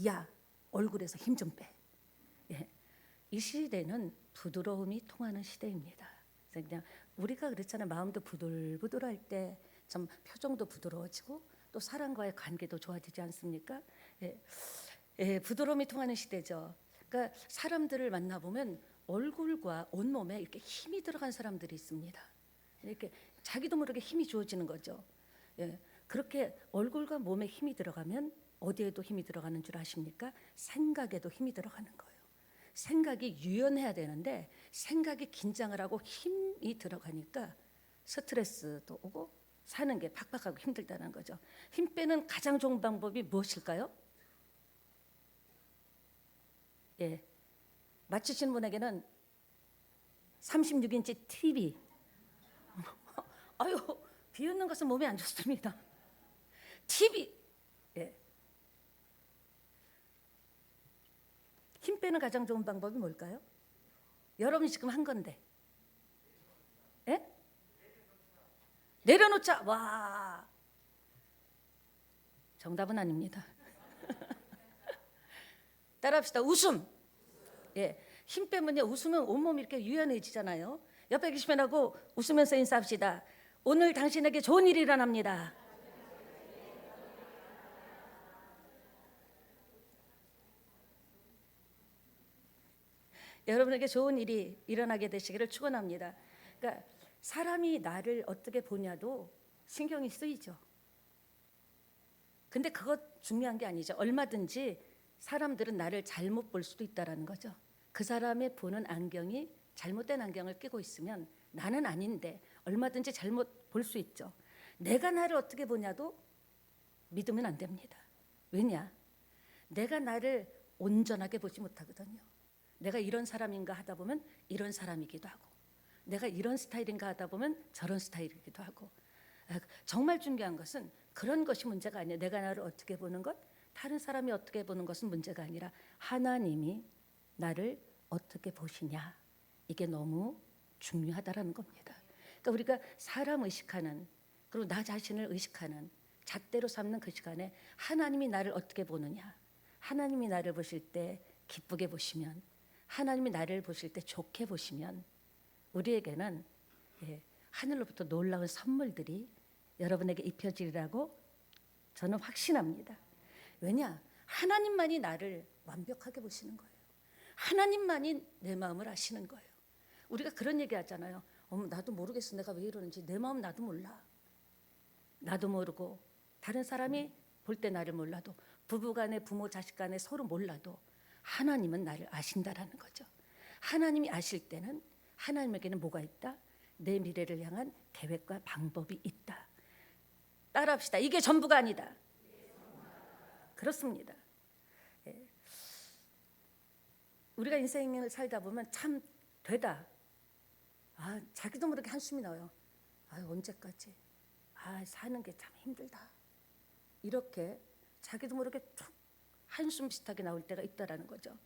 야, 얼굴에서 힘 좀 빼. 예. 이 시대는 부드러움이 통하는 시대입니다. 그래서 그냥 우리가 그랬잖아요. 마음도 부들부들할 때 좀 표정도 부드러워지고 또 사람과의 관계도 좋아지지 않습니까? 예. 예, 부드러움이 통하는 시대죠. 그러니까 사람들을 만나보면 얼굴과 온몸에 이렇게 힘이 들어간 사람들이 있습니다. 이렇게 자기도 모르게 힘이 주어지는 거죠. 예, 그렇게 얼굴과 몸에 힘이 들어가면 어디에도 힘이 들어가는 줄 아십니까? 생각에도 힘이 들어가는 거예요. 생각이 유연해야 되는데 생각이 긴장을 하고 힘이 들어가니까 스트레스도 오고 사는 게 팍팍하고 힘들다는 거죠. 힘 빼는 가장 좋은 방법이 무엇일까요? 예, 맞추신 분에게는 36인치 TV. 아유, 비웃는 것은 몸에 안 좋습니다. TV. 예. 힘 빼는 가장 좋은 방법이 뭘까요? 여러분이 지금 한 건데. 예? 내려놓자. 와. 정답은 아닙니다. 따라합시다. 웃음. 예. 힘 빼면요. 웃으면 온몸이 이렇게 유연해지잖아요. 옆에 계시면 하고 웃으면서 인사합시다. 오늘 당신에게 좋은 일이 일어납니다. 여러분에게 좋은 일이 일어나게 되시기를 축원합니다. 그러니까 사람이 나를 어떻게 보냐도 신경이 쓰이죠. 근데 그것 중요한 게 아니죠. 얼마든지 사람들은 나를 잘못 볼 수도 있다라는 거죠. 그 사람의 보는 안경이 잘못된 안경을 끼고 있으면 나는 아닌데 얼마든지 잘못 볼 수 있죠. 내가 나를 어떻게 보냐도 믿으면 안 됩니다. 왜냐? 내가 나를 온전하게 보지 못하거든요. 내가 이런 사람인가 하다 보면 이런 사람이기도 하고, 내가 이런 스타일인가 하다 보면 저런 스타일이기도 하고. 정말 중요한 것은 그런 것이 문제가 아니에요. 내가 나를 어떻게 보는 것, 다른 사람이 어떻게 보는 것은 문제가 아니라 하나님이 나를 어떻게 보시냐, 이게 너무 중요하다라는 겁니다. 그러니까 우리가 사람 의식하는, 그리고 나 자신을 의식하는, 잣대로 삼는 그 시간에 하나님이 나를 어떻게 보느냐, 하나님이 나를 보실 때 기쁘게 보시면, 하나님이 나를 보실 때 좋게 보시면 우리에게는 하늘로부터 놀라운 선물들이 여러분에게 입혀지리라고 저는 확신합니다. 왜냐? 하나님만이 나를 완벽하게 보시는 거예요. 하나님만이 내 마음을 아시는 거예요. 우리가 그런 얘기 하잖아요. 나도 모르겠어. 내가 왜 이러는지. 내 마음 나도 몰라. 나도 모르고 다른 사람이 볼 때 나를 몰라도, 부부간에 부모 자식간에 서로 몰라도 하나님은 나를 아신다라는 거죠. 하나님이 아실 때는 하나님에게는 뭐가 있다? 내 미래를 향한 계획과 방법이 있다. 따라합시다. 이게 전부가 아니다. 그렇습니다. 예. 우리가 인생을 살다 보면 참 되다. 자기도 모르게 한숨이 나와요. 언제까지? 사는 게 참 힘들다. 이렇게 자기도 모르게 툭 한숨 비슷하게 나올 때가 있다라는 거죠.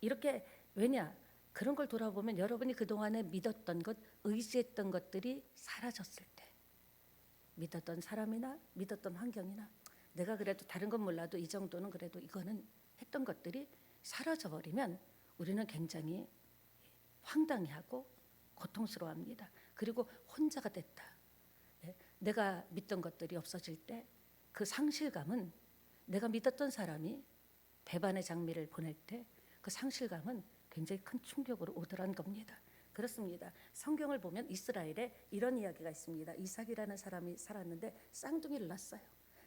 이렇게, 왜냐? 그런 걸 돌아보면 여러분이 그동안에 믿었던 것, 의지했던 것들이 사라졌을 때, 믿었던 사람이나 믿었던 환경이나, 내가 그래도 다른 건 몰라도 이 정도는 그래도 이거는 했던 것들이 사라져 버리면 우리는 굉장히 황당해하고 고통스러워합니다. 그리고 혼자가 됐다. 내가 믿던 것들이 없어질 때 그 상실감은, 내가 믿었던 사람이 배반의 장미를 보낼 때 그 상실감은 굉장히 큰 충격으로 오더란 겁니다. 그렇습니다. 성경을 보면 이스라엘에 이런 이야기가 있습니다. 이삭이라는 사람이 살았는데 쌍둥이를 낳았어요.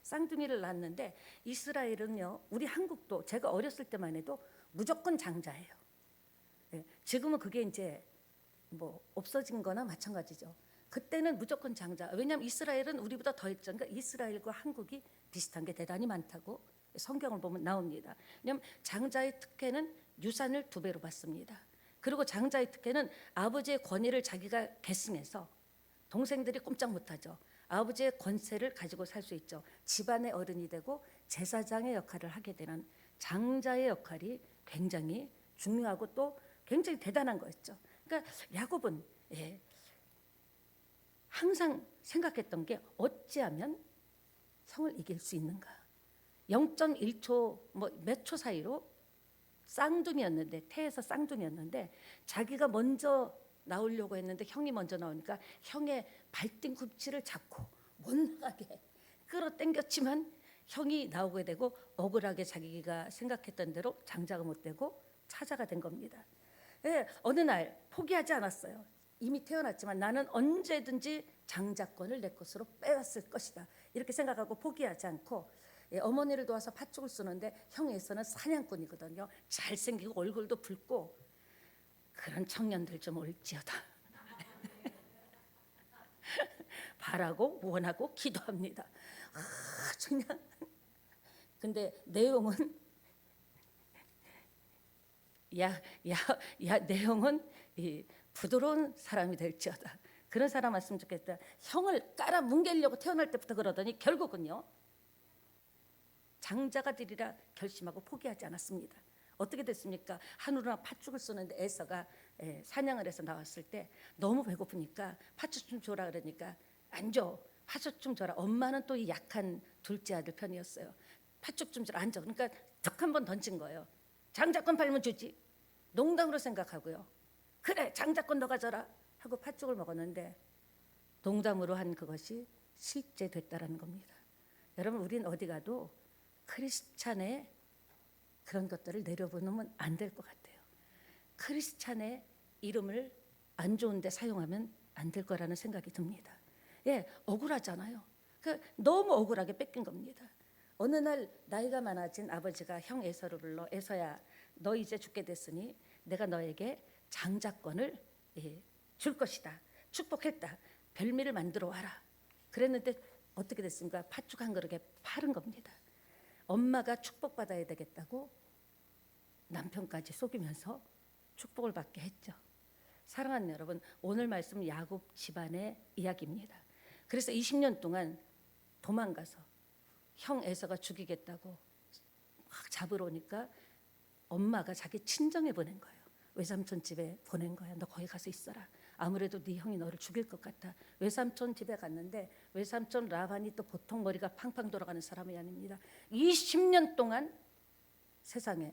쌍둥이를 낳았는데 이스라엘은요, 우리 한국도 제가 어렸을 때만 해도 무조건 장자예요. 지금은 그게 이제 뭐 없어진 거나 마찬가지죠. 그때는 무조건 장자. 왜냐하면 이스라엘은 우리보다 더 했죠. 그러니까 이스라엘과 한국이 비슷한 게 대단히 많다고 성경을 보면 나옵니다. 왜냐하면 장자의 특혜는 유산을 2배로 받습니다. 그리고 장자의 특혜는 아버지의 권위를 자기가 계승해서 동생들이 꼼짝 못하죠. 아버지의 권세를 가지고 살 수 있죠. 집안의 어른이 되고 제사장의 역할을 하게 되는 장자의 역할이 굉장히 중요하고 또 굉장히 대단한 거였죠. 그러니까 야곱은 항상 생각했던 게 어찌하면 성을 이길 수 있는가. 0.1초 뭐 몇 초 사이로 쌍둥이였는데, 태에서 쌍둥이였는데 자기가 먼저 나오려고 했는데 형이 먼저 나오니까 형의 발뒤꿈치를 잡고 못 나가게 끌어당겼지만 형이 나오게 되고 억울하게 자기가 생각했던 대로 장자가 못 되고 차자가 된 겁니다. 예, 어느 날 포기하지 않았어요. 이미 태어났지만 나는 언제든지 장자권을 내 것으로 빼앗을 것이다, 이렇게 생각하고 포기하지 않고, 예, 어머니를 도와서 팥죽을 쓰는데 형에서는 사냥꾼이거든요. 잘생기고 얼굴도 붉고 그런 청년들 좀 올지어다 바라고 원하고 기도합니다. 그냥 근데 내용은 내용은 이 부드러운 사람이 될지어다, 그런 사람 왔으면 좋겠다. 형을 깔아 뭉개려고 태어날 때부터 그러더니 결국은요 장자가 되리라 결심하고 포기하지 않았습니다. 어떻게 됐습니까? 하누라 팥죽을 쏘는데 에서가 사냥을 해서 나왔을 때 너무 배고프니까 팥죽 좀 줘라 그러니까 안 줘. 팥죽 좀 줘라. 엄마는 또 이 약한 둘째 아들 편이었어요. 팥죽 좀 줘라. 안 줘. 그러니까 툭 한 번 던진 거예요. 장자권 팔면 주지. 농담으로 생각하고요. 그래 장자권 너가 줘라 하고 팥죽을 먹었는데 농담으로 한 그것이 실제 됐다라는 겁니다. 여러분, 우린 어디 가도 크리스찬의 그런 것들을 내려보면 안 될 것 같아요. 크리스찬의 이름을 안 좋은데 사용하면 안 될 거라는 생각이 듭니다. 예, 억울하잖아요. 너무 억울하게 뺏긴 겁니다. 어느 날 나이가 많아진 아버지가 형 에서를 불러, 에서야 너 이제 죽게 됐으니 내가 너에게 장자권을 줄 것이다. 축복했다. 별미를 만들어 와라. 그랬는데 어떻게 됐습니까? 팥죽 한 그릇에 팔은 겁니다. 엄마가 축복받아야 되겠다고 남편까지 속이면서 축복을 받게 했죠. 사랑하는 여러분, 오늘 말씀은 야곱 집안의 이야기입니다. 그래서 20년 동안 도망가서 형 에서가 죽이겠다고 막 잡으러 오니까 엄마가 자기 친정에 보낸 거예요. 외삼촌 집에 보낸 거예요. 너 거기 가서 있어라. 아무래도 네 형이 너를 죽일 것 같다. 외삼촌 집에 갔는데 외삼촌 라반이 또 보통 머리가 팡팡 돌아가는 사람이 아닙니다. 20년 동안 세상에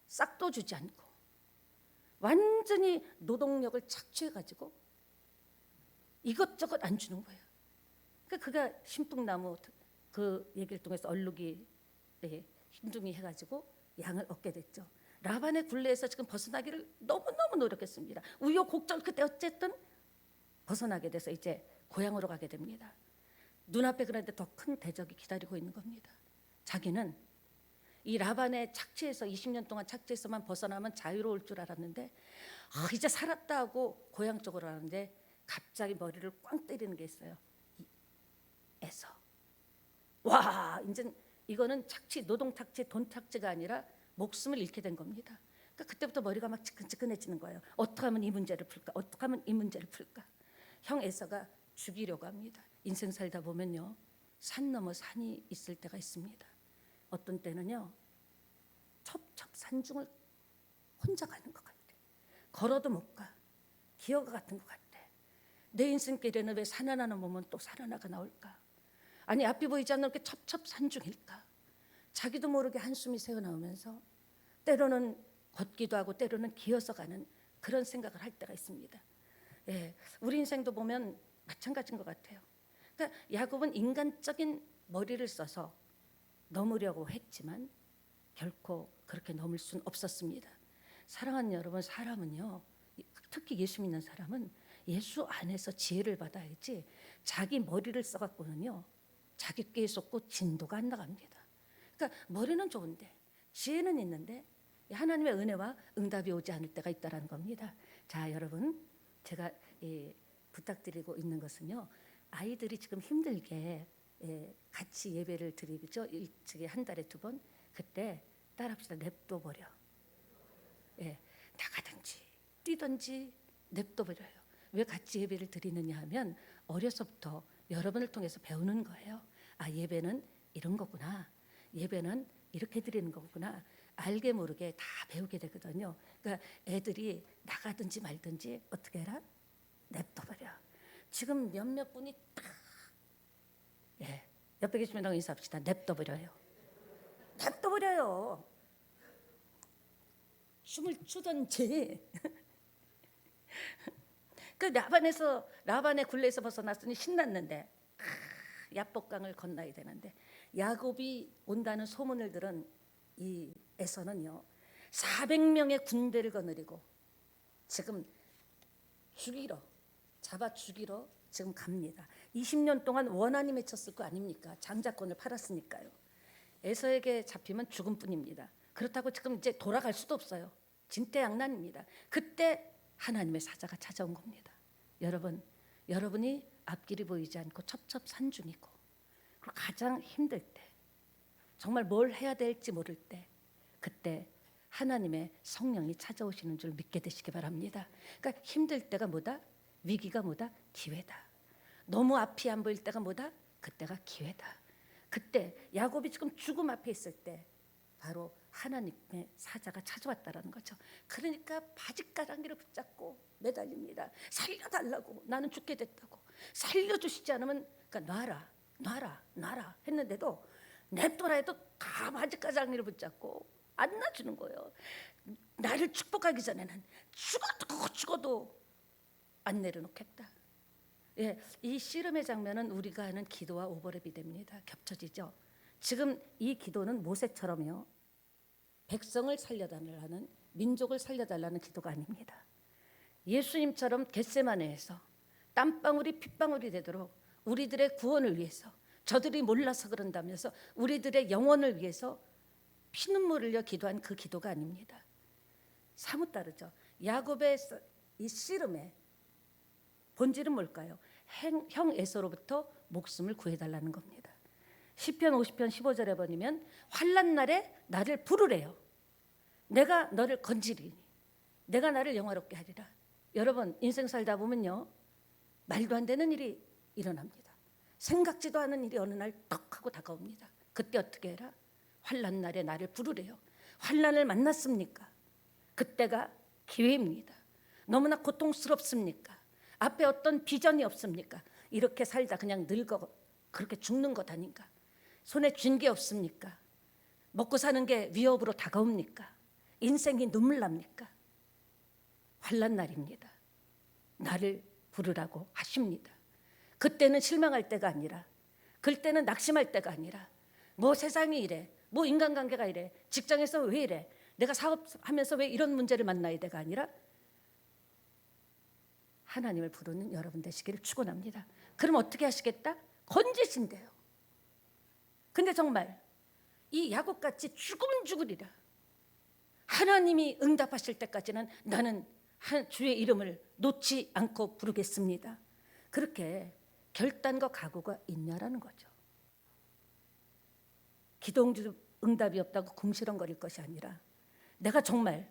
싹도 주지 않고 완전히 노동력을 착취해가지고 이것저것 안 주는 거예요. 그러니까 그가 신풍나무 그 얘기를 통해서 얼룩이 흰둥이 해가지고 양을 얻게 됐죠. 라반의 굴레에서 지금 벗어나기를 너무너무 노력했습니다. 우여곡절 그때 어쨌든 벗어나게 돼서 이제 고향으로 가게 됩니다. 눈앞에 그런데 더 큰 대적이 기다리고 있는 겁니다. 자기는 이 라반의 착취에서 20년 동안 착취에서만 벗어나면 자유로울 줄 알았는데 이제 살았다 하고 고향 쪽으로 가는데 갑자기 머리를 꽝 때리는 게 있어요. 에서 와, 이제 이거는 착취, 노동 착취, 돈 착취가 아니라 목숨을 잃게 된 겁니다. 그러니까 그때부터 머리가 막 지끈지끈해지는 거예요. 어떻게 하면 이 문제를 풀까? 어떻게 하면 이 문제를 풀까? 형 에서가 죽이려고 합니다. 인생 살다 보면요, 산 넘어 산이 있을 때가 있습니다. 어떤 때는요, 첩첩산중을 혼자 가는 것 같아. 걸어도 못 가. 기어가 같은 것 같아. 내 인생길에는 왜 산 하나 넘으면 또 산 하나가 나올까? 아니, 앞이 보이지 않는 게 첩첩산중일까? 자기도 모르게 한숨이 새어나오면서 때로는 걷기도 하고 때로는 기어서 가는 그런 생각을 할 때가 있습니다. 예, 우리 인생도 보면 마찬가지인 것 같아요. 그러니까 야곱은 인간적인 머리를 써서 넘으려고 했지만 결코 그렇게 넘을 수는 없었습니다. 사랑하는 여러분, 사람은요, 특히 예수 믿는 사람은 예수 안에서 지혜를 받아야지 자기 머리를 써갖고는요 자기 꾀에 쏟고 진도가 안 나갑니다. 그러니까 머리는 좋은데 지혜는 있는데 하나님의 은혜와 응답이 오지 않을 때가 있다는 겁니다. 자, 여러분, 제가 부탁드리고 있는 것은요, 아이들이 지금 힘들게 같이 예배를 드리죠. 일찍이 한 달에 2번. 그때 따라합시다. 냅둬버려. 나가든지 뛰든지 냅둬버려요. 왜 같이 예배를 드리느냐 하면 어려서부터 여러분을 통해서 배우는 거예요. 예배는 이런 거구나. 예배는 이렇게 드리는 거구나. 알게 모르게 다 배우게 되거든요. 그러니까 애들이 나가든지 말든지 어떻게 해라? 냅둬버려. 지금 몇몇 분이 딱 옆에 계신 분하고 인사합시다. 냅둬버려요. 냅둬버려요. 춤을 추던지. 그 라반의 굴레에서 벗어났으니 신났는데 야복강을 건너야 되는데 야곱이 온다는 소문을 들은 이 에서는요 400명의 군대를 거느리고 지금 잡아 죽이러 지금 갑니다. 20년 동안 원한이 맺혔을 거 아닙니까? 장자권을 팔았으니까요. 에서에게 잡히면 죽음뿐입니다. 그렇다고 지금 이제 돌아갈 수도 없어요. 진퇴양난입니다. 그때 하나님의 사자가 찾아온 겁니다. 여러분이 앞길이 보이지 않고 첩첩산중이고 그리고 가장 힘들 때 정말 뭘 해야 될지 모를 때 그때 하나님의 성령이 찾아오시는 줄 믿게 되시기 바랍니다. 그러니까 힘들 때가 뭐다? 위기가 뭐다? 기회다. 너무 앞이 안 보일 때가 뭐다? 그때가 기회다. 그때 야곱이 지금 죽음 앞에 있을 때 바로 하나님의 사자가 찾아왔다라는 거죠. 그러니까 바짓가랑이를 붙잡고 매달립니다. 살려달라고. 나는 죽게 됐다고. 살려주시지 않으면 그러니까 놔라 했는데도 냅둬라 해도 다 바짓가랑이를 붙잡고 안 놔주는 거예요. 나를 축복하기 전에는 죽어도 안 내려놓겠다. 예, 이 씨름의 장면은 우리가 하는 기도와 오버랩이 됩니다. 겹쳐지죠. 지금 이 기도는 모세처럼요. 백성을 살려달라는 민족을 살려달라는 기도가 아닙니다. 예수님처럼 겟세마네에서 땀방울이 핏방울이 되도록 우리들의 구원을 위해서 저들이 몰라서 그런다면서 우리들의 영혼을 위해서 피눈물 흘려 기도한 그 기도가 아닙니다. 사뭇 다르죠. 야곱의 이 씨름의 본질은 뭘까요? 형 에서로부터 목숨을 구해달라는 겁니다. 시편 50편 15절에 보면 환난 날에 나를 부르래요. 내가 너를 건지리니 내가 나를 영화롭게 하리라. 여러분 인생 살다 보면요 말도 안 되는 일이 일어납니다. 생각지도 않은 일이 어느 날 떡 하고 다가옵니다. 그때 어떻게 해라? 환난 날에 나를 부르래요. 환난을 만났습니까? 그때가 기회입니다. 너무나 고통스럽습니까? 앞에 어떤 비전이 없습니까? 이렇게 살다 그냥 늙어 그렇게 죽는 것 아닌가? 손에 쥔 게 없습니까? 먹고 사는 게 위협으로 다가옵니까? 인생이 눈물 납니까? 환난 날입니다. 나를 부르라고 하십니다. 그때는 실망할 때가 아니라 그때는 낙심할 때가 아니라 뭐 세상이 이래 뭐 인간관계가 이래 직장에서 왜 이래 내가 사업하면서 왜 이런 문제를 만나야 돼가 아니라 하나님을 부르는 여러분 되시기를 축원합니다. 그럼 어떻게 하시겠다? 건지신대요. 근데 정말 이 야곱같이 죽으리라 하나님이 응답하실 때까지는 나는 주의 이름을 놓지 않고 부르겠습니다. 그렇게 결단과 각오가 있냐라는 거죠. 기도 응답이 없다고 궁시렁거릴 것이 아니라 내가 정말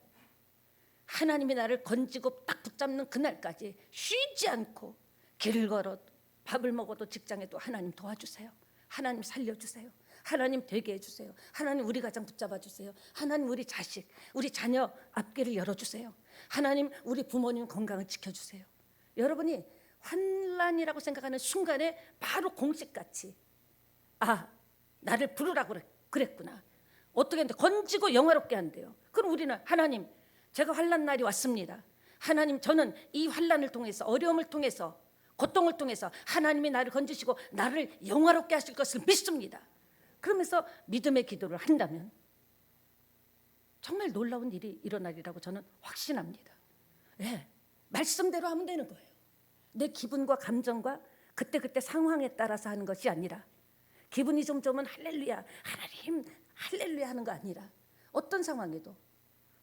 하나님이 나를 건지고 딱 붙잡는 그날까지 쉬지 않고 길을 걸어 밥을 먹어도 직장에도 하나님 도와주세요. 하나님 살려주세요. 하나님 되게 해주세요. 하나님 우리 가정 붙잡아 주세요. 하나님 우리 자식, 우리 자녀 앞길을 열어주세요. 하나님 우리 부모님 건강을 지켜주세요. 여러분이 환난이라고 생각하는 순간에 바로 공식같이 나를 부르라고 그랬구나. 어떻게 했는데 건지고 영화롭게 한대요. 그럼 우리는 하나님 제가 환난 날이 왔습니다. 하나님 저는 이 환난을 통해서 어려움을 통해서 고통을 통해서 하나님이 나를 건지시고 나를 영화롭게 하실 것을 믿습니다. 그러면서 믿음의 기도를 한다면 정말 놀라운 일이 일어나리라고 저는 확신합니다. 예, 말씀대로 하면 되는 거예요. 내 기분과 감정과 그때 상황에 따라서 하는 것이 아니라 기분이 좀 좋으면 할렐루야 하나님 할렐루야 하는 거 아니라 어떤 상황에도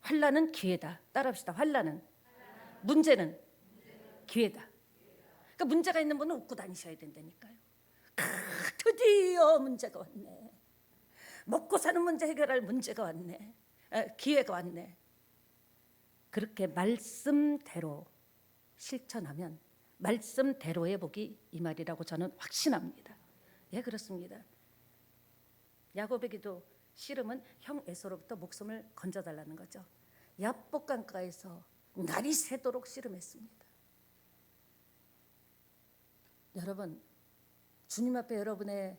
환난은 기회다. 따라합시다. 환난은 문제는 기회다. 그러니까 문제가 있는 분은 웃고 다니셔야 된다니까요. 드디어 문제가 왔네. 먹고 사는 문제 해결할 문제가 왔네. 기회가 왔네. 그렇게 말씀대로 실천하면 말씀대로의 복이 이 말이라고 저는 확신합니다. 예, 그렇습니다. 야곱의 기도 씨름은 형 에서로부터 목숨을 건져달라는 거죠. 야복강가에서 날이 새도록 씨름했습니다. 여러분, 주님 앞에 여러분의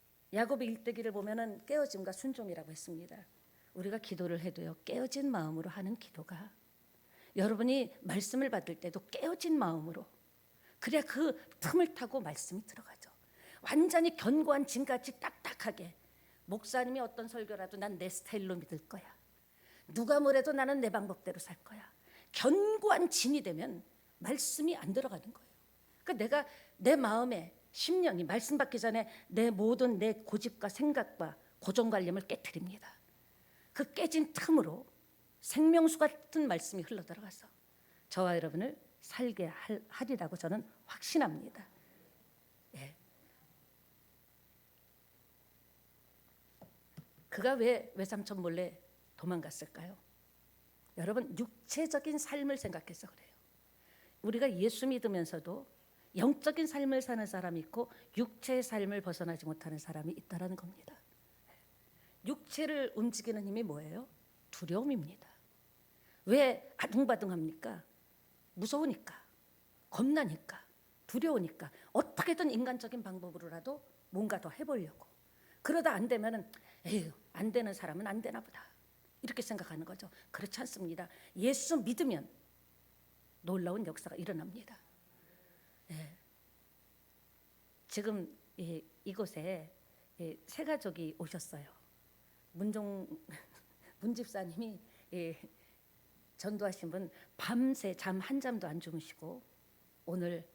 야곱의 일대기를 보면은 깨어짐과 순종이라고 했습니다. 우리가 기도를 해도요, 깨어진 마음으로 하는 기도가, 여러분이 말씀을 받을 때도 깨어진 마음으로, 그래야 그 틈을 타고 말씀이 들어가죠. 완전히 견고한 진같이 딱딱하게, 목사님이 어떤 설교라도 난 내 스타일로 믿을 거야, 누가 뭐래도 나는 내 방법대로 살 거야, 견고한 진이 되면 말씀이 안 들어가는 거예요. 그러니까 내가 내 마음에 심령이 말씀 받기 전에 내 모든 내 고집과 생각과 고정관념을 깨트립니다. 그 깨진 틈으로 생명수 같은 말씀이 흘러들어가서 저와 여러분을 살게 하리라고 저는 확신합니다. 예. 그가 왜 외삼촌 몰래 도망갔을까요? 여러분, 육체적인 삶을 생각해서 그래요. 우리가 예수 믿으면서도 영적인 삶을 사는 사람이 있고 육체의 삶을 벗어나지 못하는 사람이 있다는 겁니다. 육체를 움직이는 힘이 뭐예요? 두려움입니다. 왜 아둥바둥합니까? 무서우니까, 겁나니까, 두려우니까 어떻게든 인간적인 방법으로라도 뭔가 더 해보려고. 그러다 안 되면은 에휴, 안 되는 사람은 안 되나 보다, 이렇게 생각하는 거죠. 그렇지 않습니다. 예수 믿으면 놀라운 역사가 일어납니다. 예. 지금 이곳에 세 가족이 오셨어요. 문 집사님이 전도하신 분 밤새 잠 한 잠도 안 주무시고 오늘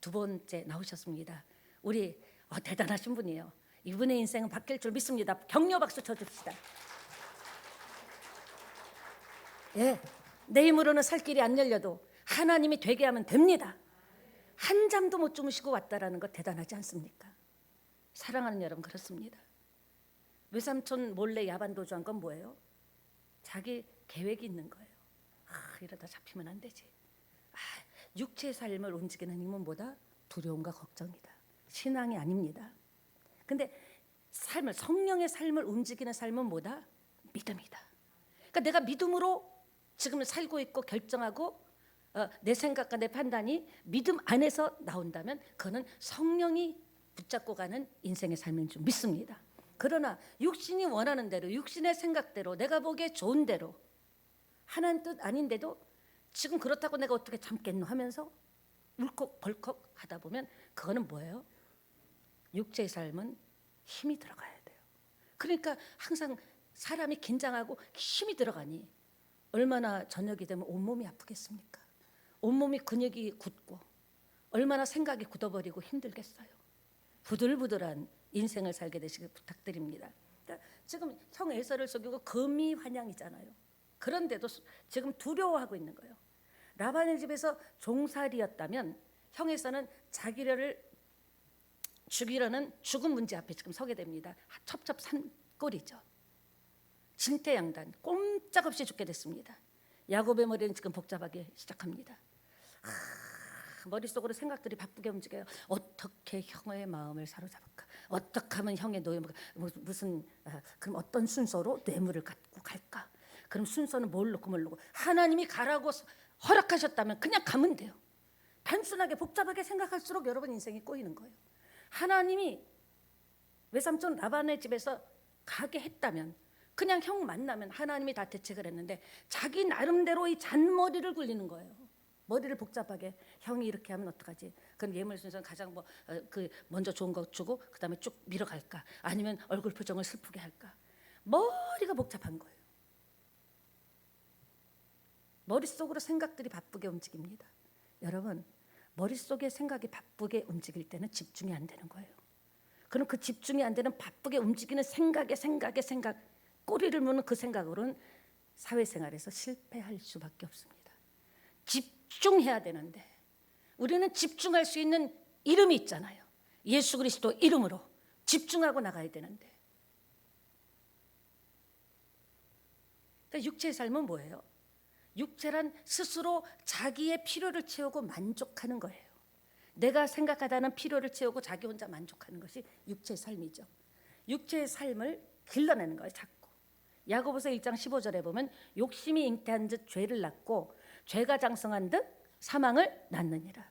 두 번째 나오셨습니다. 우리 대단하신 분이에요. 이분의 인생은 바뀔 줄 믿습니다. 격려 박수 쳐줍시다. 예, 내 힘으로는 살 길이 안 열려도 하나님이 되게 하면 됩니다. 한 잠도 못 주무시고 왔다라는 거 대단하지 않습니까? 사랑하는 여러분, 그렇습니다. 외삼촌 몰래 야반 도주한 건 뭐예요? 자기 계획이 있는 거예요. 이러다 잡히면 안 되지. 육체의 삶을 움직이는 힘은 뭐다? 두려움과 걱정이다. 신앙이 아닙니다. 근데 삶을, 성령의 삶을 움직이는 삶은 뭐다? 믿음이다. 그러니까 내가 믿음으로 지금 살고 있고 결정하고 내 생각과 내 판단이 믿음 안에서 나온다면 그거는 성령이 붙잡고 가는 인생의 삶인 줄 믿습니다. 그러나 육신이 원하는 대로, 육신의 생각대로, 내가 보기에 좋은 대로, 하나님 뜻 아닌데도 지금 그렇다고 내가 어떻게 참겠노 하면서 울컥벌컥 하다 보면 그거는 뭐예요? 육체의 삶은 힘이 들어가야 돼요. 그러니까 항상 사람이 긴장하고 힘이 들어가니 얼마나 저녁이 되면 온몸이 아프겠습니까? 온몸이 근육이 굳고 얼마나 생각이 굳어버리고 힘들겠어요. 부들부들한 인생을 살게 되시길 부탁드립니다. 그러니까 지금 형 에서를 속이고 금이 환양이잖아요. 그런데도 지금 두려워하고 있는 거예요. 라반의 집에서 종살이였다면 형 에서는 자기를 죽이려는 죽은 문제 앞에 지금 서게 됩니다. 첩첩산 꼴이죠. 진퇴양단, 꼼짝없이 죽게 됐습니다. 야곱의 머리는 지금 복잡하게 시작합니다. 머릿속으로 생각들이 바쁘게 움직여요. 어떻게 형의 마음을 사로잡을까? 어떻게 하면 형의 노예가 무슨 그럼 어떤 순서로 뇌물을 갖고 갈까? 그럼 순서는 뭘 놓고 뭘 놓고, 하나님이 가라고 허락하셨다면 그냥 가면 돼요. 단순하게 복잡하게 생각할수록 여러분 인생이 꼬이는 거예요. 하나님이 외삼촌 라반의 집에서 가게 했다면, 그냥 형 만나면 하나님이 다 대책을 했는데 자기 나름대로 이 잔머리를 굴리는 거예요. 머리를 복잡하게, 형이 이렇게 하면 어떡하지? 그럼 예물 순서는 가장 먼저 좋은 거 주고 그다음에 쭉 밀어갈까? 아니면 얼굴 표정을 슬프게 할까? 머리가 복잡한 거예요. 머릿속으로 생각들이 바쁘게 움직입니다. 여러분, 머릿속에 생각이 바쁘게 움직일 때는 집중이 안 되는 거예요. 그럼 그 집중이 안 되는 바쁘게 움직이는 생각, 꼬리를 무는 그 생각으로는 사회생활에서 실패할 수밖에 없습니다. 집중해야 되는데 우리는 집중할 수 있는 이름이 있잖아요. 예수 그리스도 이름으로 집중하고 나가야 되는데, 그러니까 육체의 삶은 뭐예요? 육체란 스스로 자기의 필요를 채우고 만족하는 거예요. 내가 생각하다는 필요를 채우고 자기 혼자 만족하는 것이 육체의 삶이죠. 육체의 삶을 길러내는 거예요. 자꾸 야고보서 1장 15절에 보면 욕심이 잉태한 듯 죄를 낳고 죄가 장성한 듯 사망을 낳느니라.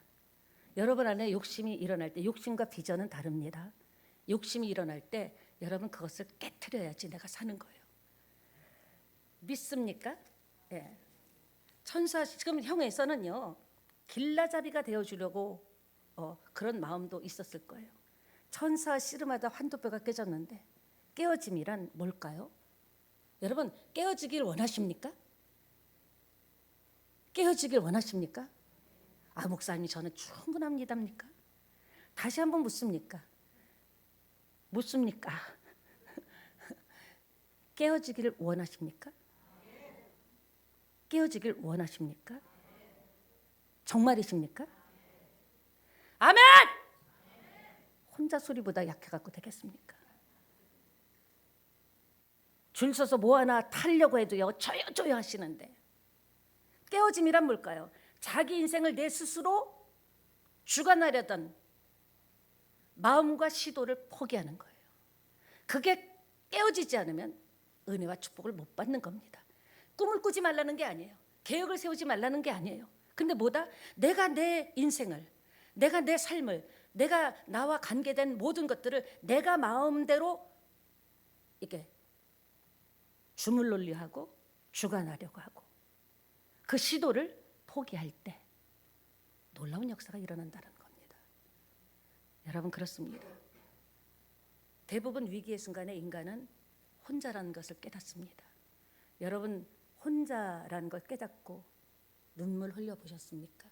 여러분 안에 욕심이 일어날 때, 욕심과 비전은 다릅니다. 욕심이 일어날 때 여러분 그것을 깨트려야지 내가 사는 거예요. 믿습니까? 예. 천사 지금 형에서는요 길라잡이가 되어주려고 그런 마음도 있었을 거예요. 천사 씨름하다 환도뼈가 깨졌는데 깨어짐이란 뭘까요? 여러분 깨어지길 원하십니까? 깨어지길 원하십니까? 아 목사님 저는 충분합니다입니까? 다시 한번 묻습니까? 묻습니까? 깨어지기를 원하십니까? 깨어지길 원하십니까? 정말이십니까? 아멘! 혼자 소리보다 약해갖고 되겠습니까? 줄 서서 뭐 하나 타려고 해도요 조여조여 하시는데 깨어짐이란 뭘까요? 자기 인생을 내 스스로 주관하려던 마음과 시도를 포기하는 거예요. 그게 깨어지지 않으면 은혜와 축복을 못 받는 겁니다. 꿈을 꾸지 말라는 게 아니에요. 계획을 세우지 말라는 게 아니에요. 근데 뭐다? 내가 내 인생을, 내가 내 삶을, 내가 나와 관계된 모든 것들을 내가 마음대로 이게 주물놀려 하고 주관하려고 하고 그 시도를 포기할 때 놀라운 역사가 일어난다는 겁니다. 여러분 그렇습니다. 대부분 위기의 순간에 인간은 혼자라는 것을 깨닫습니다. 여러분 혼자라는 걸 깨닫고 눈물 흘려보셨습니까?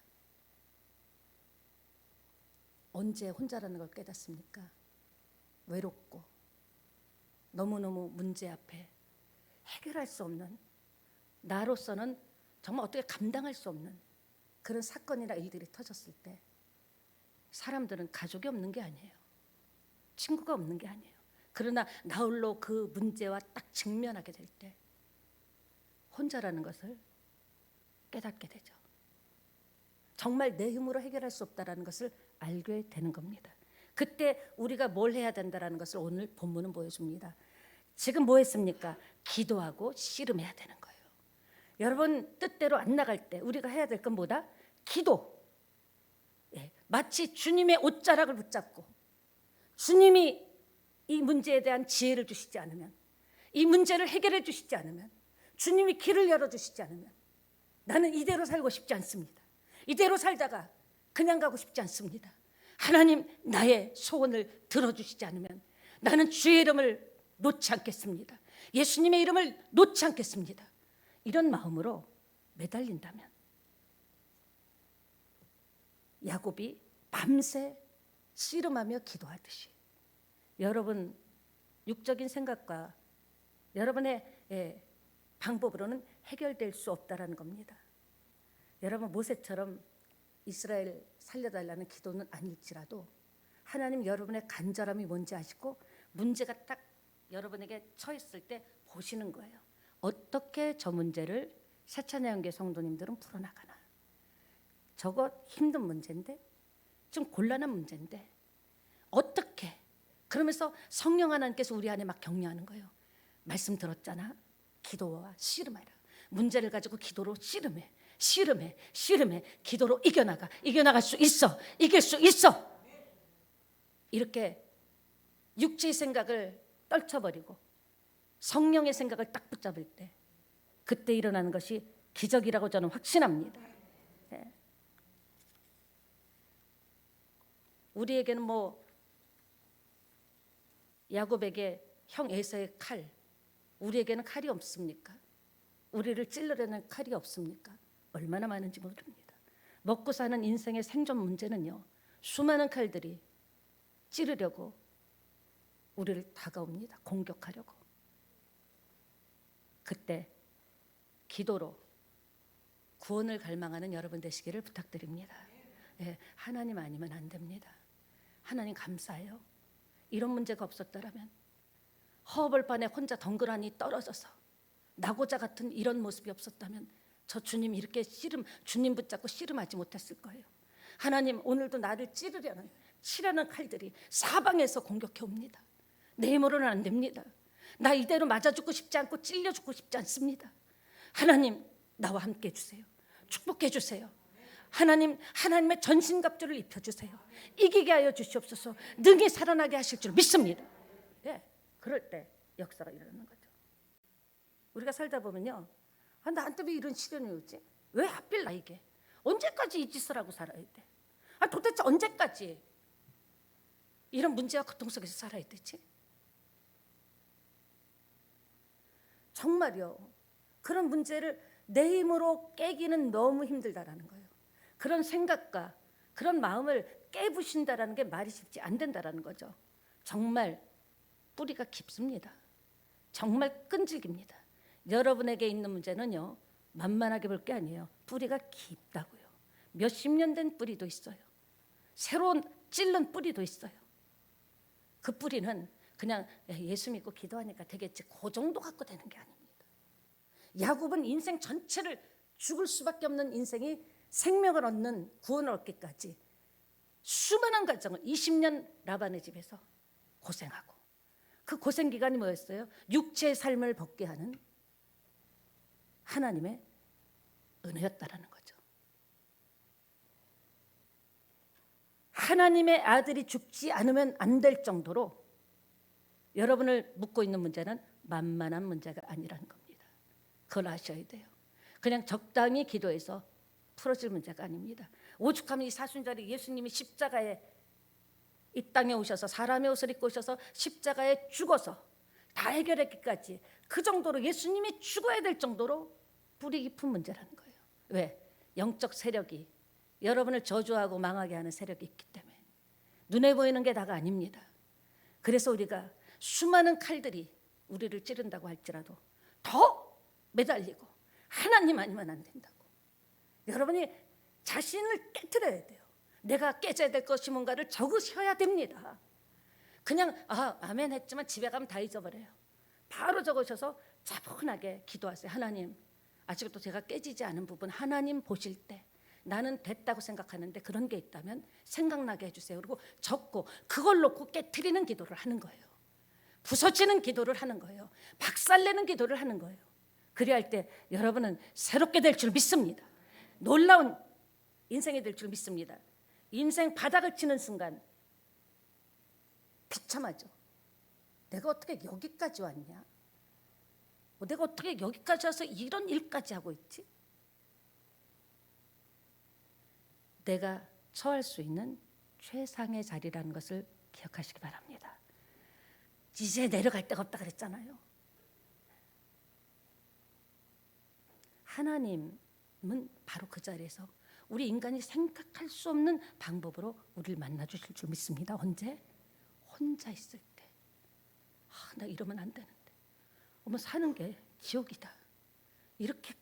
언제 혼자라는 걸 깨닫습니까? 외롭고 너무너무 문제 앞에 해결할 수 없는, 나로서는 정말 어떻게 감당할 수 없는 그런 사건이나 일들이 터졌을 때 사람들은 가족이 없는 게 아니에요. 친구가 없는 게 아니에요. 그러나 나 홀로 그 문제와 딱 직면하게 될 때 혼자라는 것을 깨닫게 되죠. 정말 내 힘으로 해결할 수 없다라는 것을 알게 되는 겁니다. 그때 우리가 뭘 해야 된다라는 것을 오늘 본문은 보여줍니다. 지금 뭐 했습니까? 기도하고 씨름해야 되는 거예요. 여러분 뜻대로 안 나갈 때 우리가 해야 될 건 뭐다? 기도. 마치 주님의 옷자락을 붙잡고 주님이 이 문제에 대한 지혜를 주시지 않으면, 이 문제를 해결해 주시지 않으면, 주님이 길을 열어주시지 않으면 나는 이대로 살고 싶지 않습니다. 이대로 살다가 그냥 가고 싶지 않습니다. 하나님 나의 소원을 들어주시지 않으면 나는 주의 이름을 놓지 않겠습니다. 예수님의 이름을 놓지 않겠습니다. 이런 마음으로 매달린다면 야곱이 밤새 씨름하며 기도하듯이 여러분 육적인 생각과 여러분의 방법으로는 해결될 수 없다라는 겁니다. 여러분 모세처럼 이스라엘 살려달라는 기도는 아닐지라도 하나님 여러분의 간절함이 뭔지 아시고 문제가 딱 여러분에게 처했을 때 보시는 거예요. 어떻게 저 문제를 사차나영계 성도님들은 풀어나가나. 저거 힘든 문제인데, 좀 곤란한 문제인데 어떻게, 그러면서 성령 하나님께서 우리 안에 막 격려하는 거예요. 말씀 들었잖아. 기도와 씨름하라. 문제를 가지고 기도로 씨름해. 씨름해. 씨름해. 기도로 이겨나갈 수 있어. 이길 수 있어. 이렇게 육체의 생각을 떨쳐버리고 성령의 생각을 딱 붙잡을 때 그때 일어나는 것이 기적이라고 저는 확신합니다. 네. 우리에게는 뭐 야곱에게 형 에서의 칼, 우리에게는 칼이 없습니까? 우리를 찔러내는 칼이 없습니까? 얼마나 많은지 모릅니다. 먹고 사는 인생의 생존 문제는요, 수많은 칼들이 찌르려고 우리를 다가옵니다. 공격하려고. 그때 기도로 구원을 갈망하는 여러분 되시기를 부탁드립니다. 하나님 아니면 안 됩니다. 하나님 감사해요. 이런 문제가 없었더라면, 허벌판에 혼자 덩그러니 떨어져서 나고자 같은 이런 모습이 없었다면 저 주님 이렇게 주님 붙잡고 씨름하지 못했을 거예요. 하나님 오늘도 나를 치려는 칼들이 사방에서 공격해 옵니다. 내 힘으로는 안 됩니다. 나 이대로 맞아 죽고 싶지 않고 찔려 죽고 싶지 않습니다. 하나님 나와 함께 해주세요. 축복해 주세요. 하나님, 하나님의 전신갑주를 입혀주세요. 이기게 하여 주시옵소서. 능히 살아나게 하실 줄 믿습니다. 그럴 때 역사가 일어나는 거죠. 우리가 살다 보면요, 나한테 왜 이런 시련이 오지? 왜 하필 나에게? 언제까지 이 짓을 하고 살아야 돼? 도대체 언제까지 이런 문제와 고통 속에서 살아야 되지? 정말요, 그런 문제를 내 힘으로 깨기는 너무 힘들다라는 거예요. 그런 생각과 그런 마음을 깨부신다라는 게 말이 쉽지 안 된다라는 거죠. 정말 뿌리가 깊습니다. 정말 끈질깁니다. 여러분에게 있는 문제는요, 만만하게 볼 게 아니에요. 뿌리가 깊다고요. 몇십 년 된 뿌리도 있어요. 새로운 찔른 뿌리도 있어요. 그 뿌리는 그냥 예수 믿고 기도하니까 되겠지, 그 정도 갖고 되는 게 아닙니다. 야곱은 인생 전체를 죽을 수밖에 없는 인생이 생명을 얻는, 구원을 얻기까지 수많은 과정을 20년 라반의 집에서 고생하고, 그 고생 기간이 뭐였어요? 육체의 삶을 벗게 하는 하나님의 은혜였다라는 거죠. 하나님의 아들이 죽지 않으면 안 될 정도로 여러분을 묶고 있는 문제는 만만한 문제가 아니라는 겁니다. 그걸 아셔야 돼요. 그냥 적당히 기도해서 풀어질 문제가 아닙니다. 오죽하면 이 사순절에 예수님이 십자가에 이 땅에 오셔서 사람의 옷을 입고 오셔서 십자가에 죽어서 다 해결했기까지, 그 정도로 예수님이 죽어야 될 정도로 뿌리 깊은 문제라는 거예요. 왜? 영적 세력이, 여러분을 저주하고 망하게 하는 세력이 있기 때문에 눈에 보이는 게 다가 아닙니다. 그래서 우리가 수많은 칼들이 우리를 찌른다고 할지라도 더 매달리고 하나님 아니면 안 된다고, 여러분이 자신을 깨트려야 돼요. 내가 깨져야 될 것이 뭔가를 적으셔야 됩니다. 그냥 아멘 했지만 집에 가면 다 잊어버려요. 바로 적으셔서 차분하게 기도하세요. 하나님, 아직도 제가 깨지지 않은 부분 하나님 보실 때 나는 됐다고 생각하는데 그런 게 있다면 생각나게 해주세요. 그리고 적고 그걸 놓고 깨트리는 기도를 하는 거예요. 부서지는 기도를 하는 거예요. 박살내는 기도를 하는 거예요. 그리할 때 여러분은 새롭게 될 줄 믿습니다. 놀라운 인생이 될 줄 믿습니다. 인생 바닥을 치는 순간 비참하죠. 내가 어떻게 여기까지 왔냐? 내가 어떻게 여기까지 와서 이런 일까지 하고 있지? 내가 처할 수 있는 최상의 자리라는 것을 기억하시기 바랍니다. 이제 내려갈 데가 없다 그랬잖아요. 하나님은 바로 그 자리에서 우리 인간이 생각할 수 없는 방법으로 우리를 만나 주실 줄 믿습니다. 언제? 혼자 있을 때. 나 이러면 안 되는데. 사는 게 지옥이다. 이렇게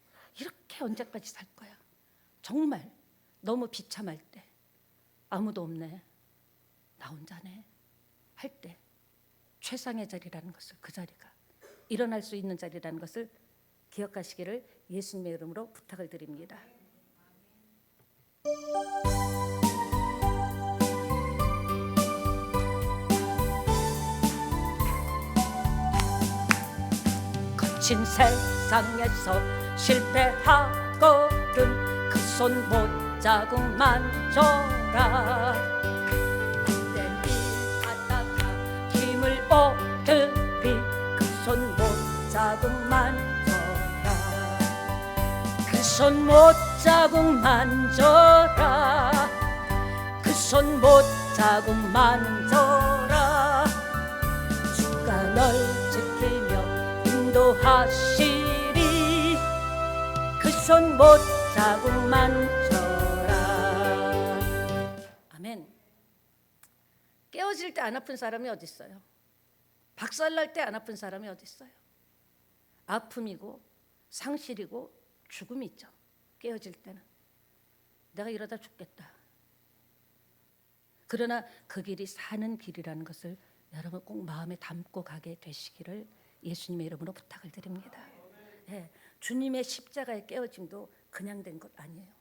언제까지 살 거야? 정말 너무 비참할 때, 아무도 없네, 나 혼자네 할 때, 최상의 자리라는 것을, 그 자리가 일어날 수 있는 자리라는 것을 기억하시기를 예수님의 이름으로 부탁을 드립니다. 거친 세상에서 실패하거든 그 손 못자국 만져라. 힘들이 하다가 힘을 얻으리 그 손 못자국 만져라. 그 손 못자국 만져라. 그 손 못자국 만져라. 주가 널 지키며 인도하시리. 그 손 못자국 만져라. 아멘. 깨어질 때 안 아픈 사람이 어디 있어요? 박살날 때 안 아픈 사람이 어디 있어요? 아픔이고 상실이고 죽음이 있죠. 깨어질 때는 내가 이러다 죽겠다. 그러나 그 길이 사는 길이라는 것을 여러분 꼭 마음에 담고 가게 되시기를 예수님의 이름으로 부탁을 드립니다. 예, 주님의 십자가의 깨어짐도 그냥 된 것 아니에요.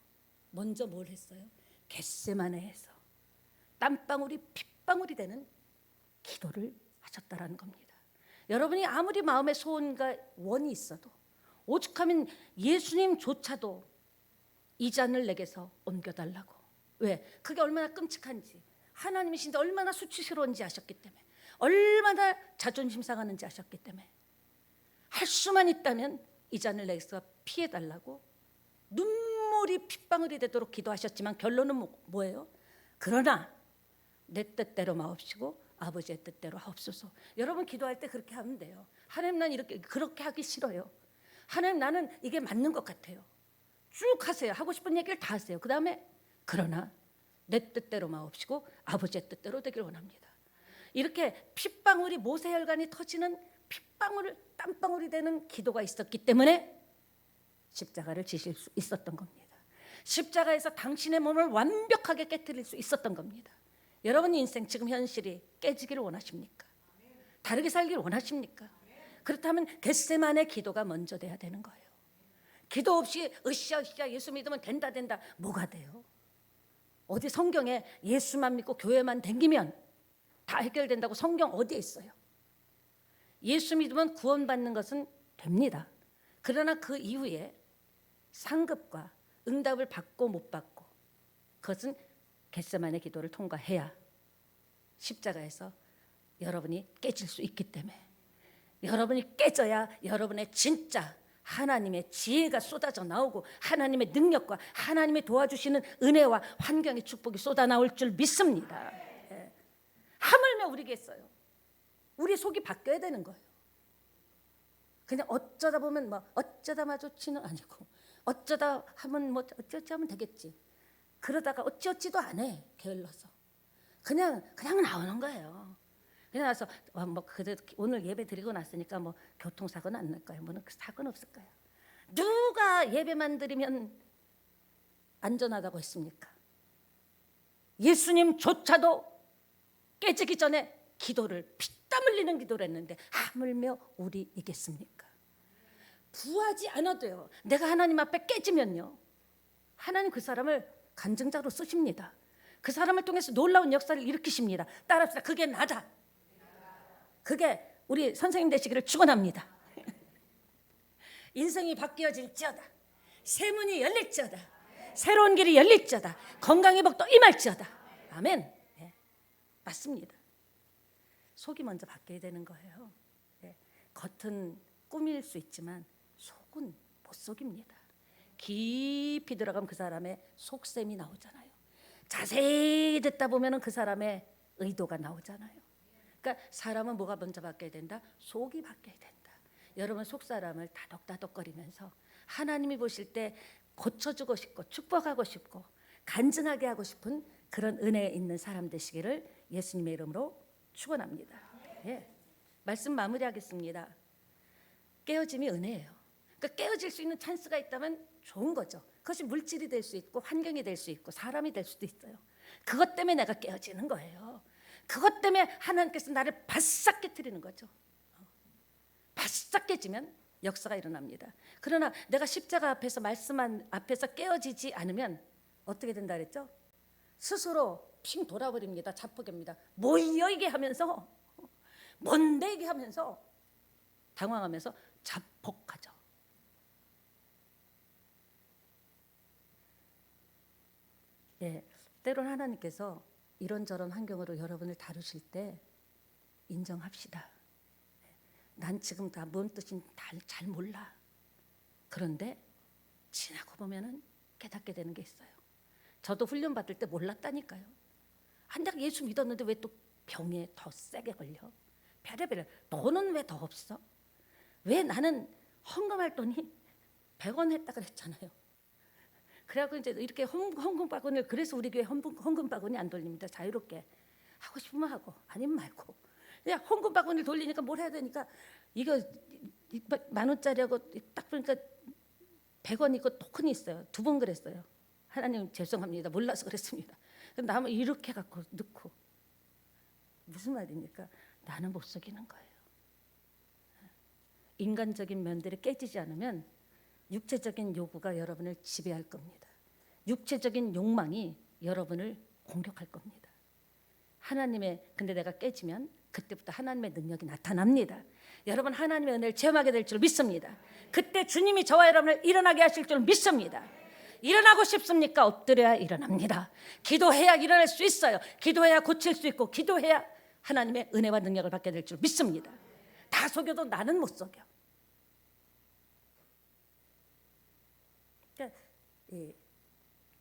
먼저 뭘 했어요? 겟세마네에서 땀방울이 핏방울이 되는 기도를 하셨다라는 겁니다. 여러분이 아무리 마음에 소원과 원이 있어도 오죽하면 예수님조차도 이 잔을 내게서 옮겨달라고. 왜? 그게 얼마나 끔찍한지, 하나님이신데 얼마나 수치스러운지 아셨기 때문에, 얼마나 자존심 상하는지 아셨기 때문에 할 수만 있다면 이 잔을 내게서 피해달라고 눈물이 핏방울이 되도록 기도하셨지만 결론은 뭐예요? 그러나 내 뜻대로 마옵시고 아버지의 뜻대로 하옵소서. 여러분 기도할 때 그렇게 하면 돼요. 하나님 난 그렇게 하기 싫어요. 하나님 나는 이게 맞는 것 같아요. 쭉 하세요. 하고 싶은 얘기를 다 하세요. 그 다음에 그러나 내 뜻대로 마옵시고 아버지의 뜻대로 되길 원합니다. 이렇게 핏방울이 모세혈관이 터지는 핏방울 땀방울이 되는 기도가 있었기 때문에 십자가를 지실 수 있었던 겁니다. 십자가에서 당신의 몸을 완벽하게 깨뜨릴 수 있었던 겁니다. 여러분 인생 지금 현실이 깨지기를 원하십니까? 다르게 살기를 원하십니까? 그렇다면 겟세마네 기도가 먼저 돼야 되는 거예요. 기도 없이 으쌰으쌰 예수 믿으면 된다 뭐가 돼요? 어디 성경에 예수만 믿고 교회만 다니면 다 해결된다고 성경 어디에 있어요? 예수 믿으면 구원받는 것은 됩니다. 그러나 그 이후에 상급과 응답을 받고 못 받고 그것은 겟세마네 기도를 통과해야 십자가에서 여러분이 깨질 수 있기 때문에 여러분이 깨져야 여러분의 진짜 하나님의 지혜가 쏟아져 나오고 하나님의 능력과 하나님의 도와주시는 은혜와 환경의 축복이 쏟아 나올 줄 믿습니다. 하물며 우리겠어요. 우리 속이 바뀌어야 되는 거예요. 그냥 어쩌다 보면 어쩌다 마주치는 아니고 어쩌다 하면 어쩌지 하면 되겠지. 그러다가 어찌어찌도 안 해. 게을러서 그냥 나오는 거예요. 그냥 와서 오늘 예배 드리고 났으니까 교통사고는 안 날 거예요. 사고는 없을 거예요. 누가 예배만 드리면 안전하다고 했습니까? 예수님조차도 깨지기 전에 기도를 피땀 흘리는 기도를 했는데 하물며 우리이겠습니까? 부하지 않아도요. 내가 하나님 앞에 깨지면요. 하나님 그 사람을 간증자로 쓰십니다. 그 사람을 통해서 놀라운 역사를 일으키십니다. 따라합시다. 그게 나다. 그게 우리 선생님 되시기를 축원합니다. 인생이 바뀌어질지어다. 새 문이 열릴지어다. 새로운 길이 열릴지어다. 건강의 복도 임할지어다. 아멘. 네, 맞습니다. 속이 먼저 바뀌어야 되는 거예요. 네, 겉은 꾸밀 수 있지만 속은 못 속입니다. 깊이 들어가면 그 사람의 속셈이 나오잖아요. 자세히 듣다 보면 그 사람의 의도가 나오잖아요. 그러니까 사람은 뭐가 먼저 바뀌어야 된다? 속이 바뀌어야 된다. 여러분 속 사람을 다독다독거리면서 하나님이 보실 때 고쳐주고 싶고 축복하고 싶고 간증하게 하고 싶은 그런 은혜 있는 사람 되시기를 예수님의 이름으로 축원합니다. 예, 말씀 마무리하겠습니다. 깨어짐이 은혜예요. 그러니까 깨어질 수 있는 찬스가 있다면 좋은 거죠. 그것이 물질이 될 수 있고 환경이 될 수 있고 사람이 될 수도 있어요. 그것 때문에 내가 깨어지는 거예요. 그것 때문에 하나님께서 나를 바싹 깨트리는 거죠. 바싹 깨지면 역사가 일어납니다. 그러나 내가 십자가 앞에서 말씀 앞에서 깨어지지 않으면 어떻게 된다 그랬죠? 스스로 핑 돌아버립니다. 자폭입니다. 뭐야 이게 하면서 뭔데 이게 하면서 당황하면서 자폭하죠. 예, 때론 하나님께서 이런저런 환경으로 여러분을 다루실 때 인정합시다. 난 지금 다 뭔 뜻인지 잘 몰라. 그런데 지나고 보면은 깨닫게 되는 게 있어요. 저도 훈련 받을 때 몰랐다니까요. 내가 예수 믿었는데 왜 또 병에 더 세게 걸려? 별의별 돈은 왜 더 없어? 왜 나는 헌금할 돈이 100원 했다 그랬잖아요. 그래갖고 이제 이렇게 헌금 바구니를 그래서 우리 교회 헌금 바구니 안 돌립니다. 자유롭게 하고 싶으면 하고 아니면 말고. 그냥 헌금 바구니를 돌리니까 뭘 해야 되니까 이거 10,000원짜리하고 딱 보니까 100원 있고 토큰이 있어요. 2번 그랬어요. 하나님 죄송합니다. 몰라서 그랬습니다. 나무 이렇게 갖고 넣고 무슨 말입니까? 나는 못 속이는 거예요. 인간적인 면들이 깨지지 않으면 육체적인 요구가 여러분을 지배할 겁니다. 육체적인 욕망이 여러분을 공격할 겁니다. 근데 내가 깨지면 그때부터 하나님의 능력이 나타납니다. 여러분 하나님의 은혜를 체험하게 될 줄 믿습니다. 그때 주님이 저와 여러분을 일어나게 하실 줄 믿습니다. 일어나고 싶습니까? 엎드려야 일어납니다. 기도해야 일어날 수 있어요. 기도해야 고칠 수 있고 기도해야 하나님의 은혜와 능력을 받게 될 줄 믿습니다. 다 속여도 나는 못 속여. 그러니까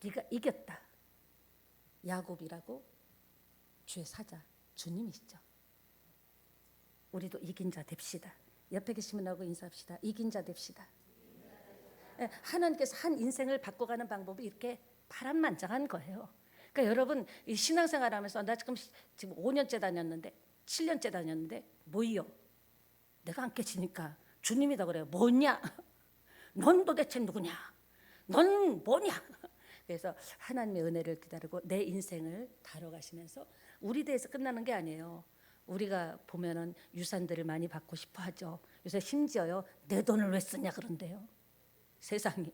네가 이겼다. 야곱이라고 주의 사자 주님이시죠. 우리도 이긴 자 됩시다. 옆에 계신 분하고 인사합시다. 이긴 자 됩시다. 하나님께서 한 인생을 바꿔가는 방법이 이렇게 파란만장한 거예요. 그러니까 여러분 이 신앙생활하면서 나 지금 5년째 다녔는데 7년째 다녔는데 뭐요? 내가 안 깨지니까 주님이다 그래요. 뭐냐? 넌 도대체 누구냐? 넌 뭐냐? 그래서 하나님의 은혜를 기다리고 내 인생을 다뤄가시면서 우리 대해서 끝나는 게 아니에요. 우리가 보면은 유산들을 많이 받고 싶어 하죠. 요새 심지어요 내 돈을 왜 쓰냐 그런데요. 세상이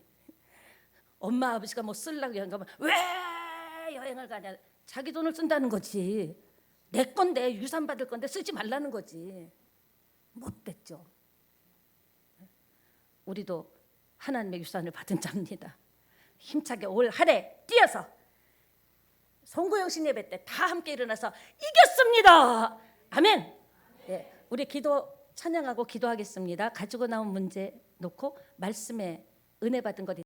엄마 아버지가 뭐 쓰려고 여행 가면 왜 여행을 가냐. 자기 돈을 쓴다는 거지. 내 건데 유산 받을 건데 쓰지 말라는 거지. 못됐죠. 우리도 하나님의 유산을 받은 자입니다. 힘차게 올 한 해 뛰어서 송구영신 예배 때 다 함께 일어나서 이겼습니다. 아멘. 네, 우리 기도 찬양하고 기도하겠습니다. 가지고 나온 문제 놓고 말씀에 은혜 받은 것